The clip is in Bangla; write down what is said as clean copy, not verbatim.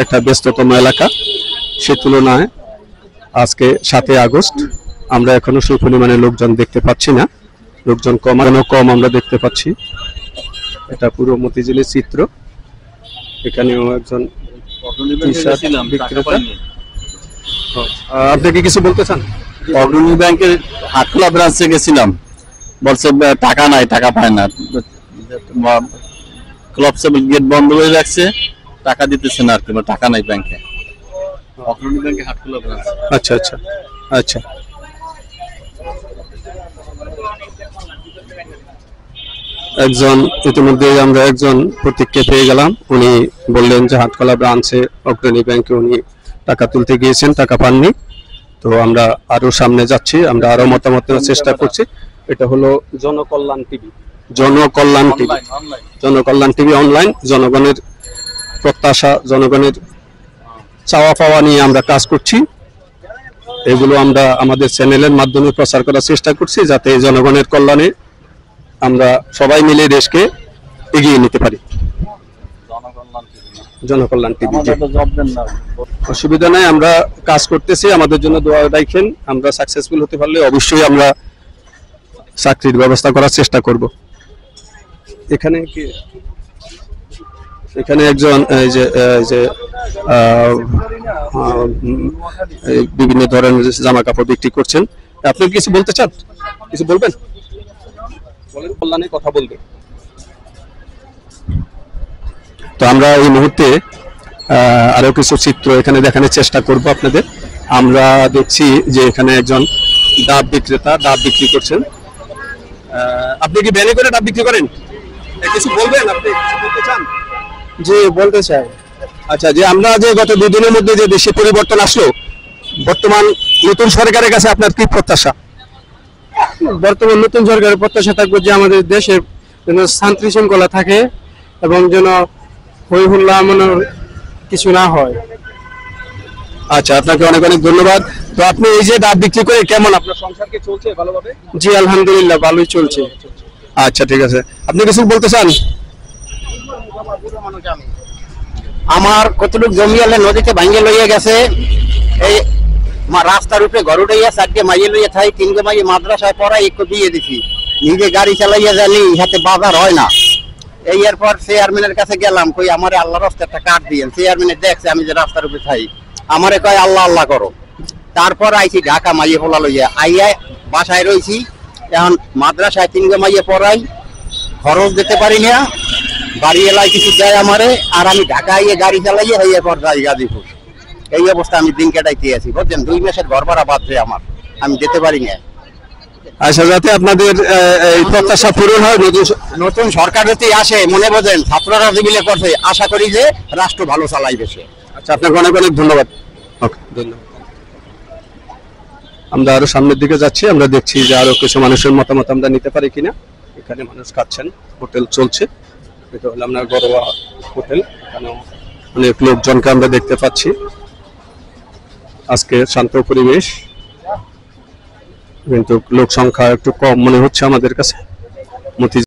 একটা ব্যস্ততম এলাকা, সে তুলনায় আজকে 7 আগস্ট আমরা এখনো সুপরিমাণে লোকজন দেখতে পাচ্ছি না, লোকজন কম আমরা দেখতে পাচ্ছি। এটা পুরো মতিঝিলের চিত্র। এখানেও একজন বিক্রেতা। আপনি কি কিছু বলতে চান? অগ্রণী ব্যাংকের হাটখোলা ব্রাঞ্চে গেছিলাম, বলছে টাকা নাই, টাকা পায় না, ক্লাব গেট বন্ধ করে রাখছে, টাকা দিতেছে না আর কি, টাকা নাই ব্যাংকে। অগ্রণী ব্যাংকে হাটখোলা ব্রাঞ্চ। আচ্ছা আচ্ছা আচ্ছা। একজন ইতিমধ্যে আমরা একজন প্রতিক্রিয়া পেয়ে গেলাম, উনি বললেন যে হাটখোলা ব্রাঞ্চে অগ্রণী ব্যাংকে উনি টাকা তুলতে গিয়েছেন, টাকা পাননি। তো আমরা আরো সামনে যাচ্ছি, আমরা আরো মতামত নেওয়ার চেষ্টা করছি। এটা হলো Janakalyan TV, Janakalyan TV online. জনগণের প্রত্যাশা, জনগণের চাওয়া পাওয়া নিয়ে আমরা কাজ করছি। এগুলো আমরা আমাদের চ্যানেলের মাধ্যমে প্রচার করার চেষ্টা করছি, যাতে জনগণের কল্যাণে আমরা সবাই মিলে দেশকে এগিয়ে নিতে পারি। জনকল্যাণ টিভি, অসুবিধা নাই, আমরা কাজ করতেছি, আমাদের জন্য দোয়া রাখেন। আমরা সাকসেসফুল হতে পারলে অবশ্যই আমরা চাকরির ব্যবস্থা করার চেষ্টা করব। এখানে কি এখানে একজন এই যে বিভিন্ন ধরনের জামা কাপড় বিক্রি করছেন, আপনি কিছু বলতে চান? কিছু বলবেন? বলেন, কল্যাণে কথা বলবেন। তো আমরা এই মুহূর্তে আরো কিছু চিত্র এখানে দেখানোর চেষ্টা করব আপনাদের। আমরা দেখছি যে এখানে একজন ডাব বিক্রেতা ডাব বিক্রি করছেন। আপনি কি ভ্যানে করে ডাব বিক্রি করেন? কিছু বলবেন? আপনি কিছু বলতে চান? জি, বলতে চাই। আচ্ছা, যে আমরা যে গত 2 দিনের মধ্যে যে দেশে পরিবর্তন আসলো, বর্তমান নতুন সরকারের কাছে আপনার কি প্রত্যাশা? বর্তমান নতুন সরকারের প্রত্যাশা থাকবে যে আমাদের দেশে যেন শান্তি শৃঙ্খলা থাকে এবং যেন হই হুল্লা কিছু না হয়। আচ্ছা, আপনাকে অনেক অনেক ধন্যবাদ। তো আপনি এই যে ডাব বিক্রি করে কেমন আপনার সংসার কি চলছে ভালোভাবে? জি, আলহামদুলিল্লাহ, ভালোই চলছে। আচ্ছা, ঠিক আছে। আপনি কিছু বলতে চান? আমার কতটুক জমি আলে নদীতে ভাঙ্গে লইয়া গেছে, এই রাস্তার উপরে ঘর উঠাইয়া 4টে মাইয়ে লইয়া থাই, 3 মাইয়ে মাদ্রাসায় পড়াই, 1 দিয়ে দিছি, নিজে গাড়ি চালাইয়া জানি, হাতে বাজার হয় না। এই এরপর চেয়ারম্যানের কাছে গেলাম, কই আমারে আল্লাহ রাস্তায় একটা কাঠ দিয়েন। চেয়ারম্যানে দেখছে আমি যে রাস্তার উপরে থাই, আমারে কয় আল্লাহ আল্লাহ করো। তারপর আইছি ঢাকা মাইয়ে পোলা লইয়া, আইয়া বাসায় রয়েছি। এখন মাদ্রাসায় 3 মাইয়ে পড়াই, খরচ দিতে পারি না, বাড়ি এলাকায় কিছু দেয় আমারে, আর আমি ঢাকা আইয়ে গাড়ি চালাইয়া হইয়া পর যাই গাজীপুর। এই অবস্থা আমি দিন কাটাইতে আছি, বুঝছেন। 2 মাসের ঘর ভাড়া বাদ যায় আমার, আমি যেতে পারি না। আচ্ছা, যাতে আপনাদের এই প্রত্যাশা পূরণ হয়, নতুন সরকার যদি আসে, মনে বোঝেন ছাত্ররা মিলে করছে, আশা করি যে রাষ্ট্র ভালো চালাইবে সে। আচ্ছা, আপনাকে অনেক অনেক ধন্যবাদ। ওকে, ধন্যবাদ। আমরা আরো সামনের দিকে যাচ্ছি, আমরা দেখছি যে আরো কিছু মানুষের মতামত আমরা নিতে পারি কিনা। এখানে মানুষ খাচ্ছেন, হোটেল চলছে। এটা হলো আপনার ঘরোয়া হোটেল, এখানে অনেক লোকজনকে আমরা দেখতে পাচ্ছি। আজকে শান্ত পরিবেশ, কিন্তু লোক সংখ্যা একটু কম মনে হচ্ছে আমাদের কাছে।